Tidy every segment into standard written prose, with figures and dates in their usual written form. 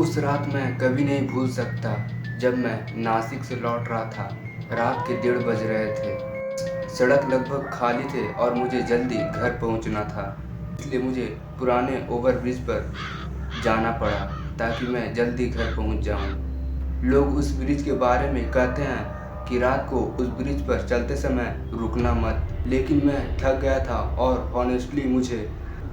उस रात मैं कभी नहीं भूल सकता जब मैं नासिक से लौट रहा था। रात के 1:30 बज रहे थे। सड़क लगभग खाली थे और मुझे जल्दी घर पहुंचना था, इसलिए मुझे पुराने ओवरब्रिज पर जाना पड़ा ताकि मैं जल्दी घर पहुंच जाऊं। लोग उस ब्रिज के बारे में कहते हैं कि रात को उस ब्रिज पर चलते समय रुकना मत, लेकिन मैं थक गया था और ऑनेस्टली मुझे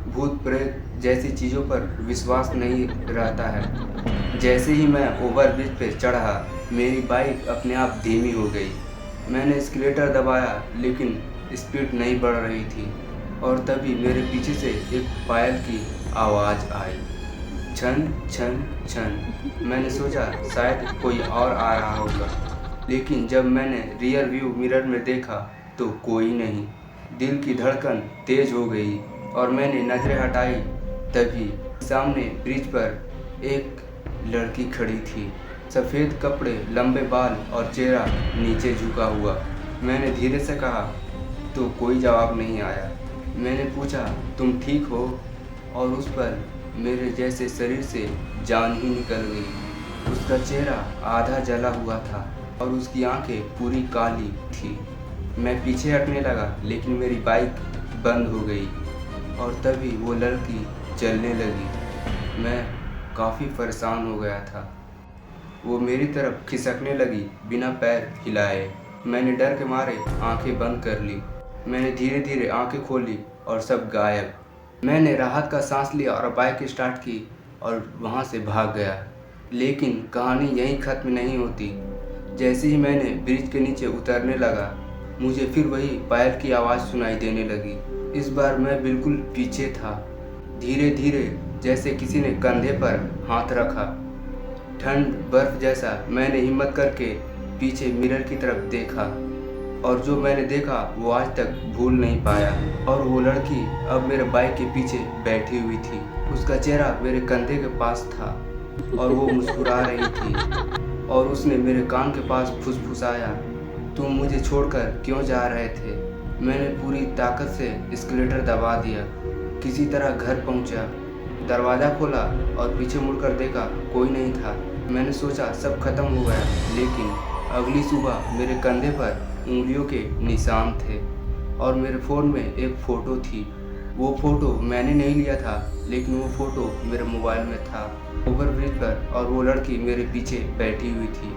भूत प्रेत जैसी चीज़ों पर विश्वास नहीं रहता है। जैसे ही मैं ओवरब्रिज पे चढ़ा, मेरी बाइक अपने आप धीमी हो गई। मैंने एस्केलेटर दबाया लेकिन स्पीड नहीं बढ़ रही थी और तभी मेरे पीछे से एक पायल की आवाज़ आई, छन छन छन। मैंने सोचा शायद कोई और आ रहा होगा, लेकिन जब मैंने रियर व्यू मिरर में देखा तो कोई नहीं। दिल की धड़कन तेज हो गई और मैंने नज़रें हटाई, तभी सामने ब्रिज पर एक लड़की खड़ी थी। सफ़ेद कपड़े, लंबे बाल और चेहरा नीचे झुका हुआ। मैंने धीरे से कहा तो कोई जवाब नहीं आया। मैंने पूछा, तुम ठीक हो? और उस पर मेरे जैसे शरीर से जान ही निकल गई। उसका चेहरा आधा जला हुआ था और उसकी आंखें पूरी काली थी। मैं पीछे हटने लगा लेकिन मेरी बाइक बंद हो गई और तभी वो लड़की चलने लगी। मैं काफ़ी परेशान हो गया था। वो मेरी तरफ खिसकने लगी बिना पैर हिलाए। मैंने डर के मारे आंखें बंद कर ली। मैंने धीरे धीरे आंखें खोली और सब गायब। मैंने राहत का सांस लिया और बाइक स्टार्ट की और वहाँ से भाग गया। लेकिन कहानी यहीं ख़त्म नहीं होती। जैसे ही मैंने ब्रिज के नीचे उतरने लगा, मुझे फिर वही पायल की आवाज़ सुनाई देने लगी। इस बार मैं बिल्कुल पीछे था। धीरे धीरे जैसे किसी ने कंधे पर हाथ रखा। ठंड बर्फ जैसा। मैंने हिम्मत करके पीछे मिरर की तरफ देखा और जो मैंने देखा वो आज तक भूल नहीं पाया। और वो लड़की अब मेरे बाइक के पीछे बैठी हुई थी। उसका चेहरा मेरे कंधे के पास था और वो मुस्कुरा रही थी और उसने मेरे कान के पास फुसफुसाया, तुम मुझे छोड़कर क्यों जा रहे थे? मैंने पूरी ताकत से एस्केलेटर दबा दिया। किसी तरह घर पहुंचा, दरवाज़ा खोला और पीछे मुड़कर देखा, कोई नहीं था। मैंने सोचा सब खत्म हो गया, लेकिन अगली सुबह मेरे कंधे पर उंगलियों के निशान थे और मेरे फ़ोन में एक फ़ोटो थी। वो फ़ोटो मैंने नहीं लिया था, लेकिन वो फ़ोटो मेरे मोबाइल में था, ओवरब्रिज पर, और वो लड़की मेरे पीछे बैठी हुई थी।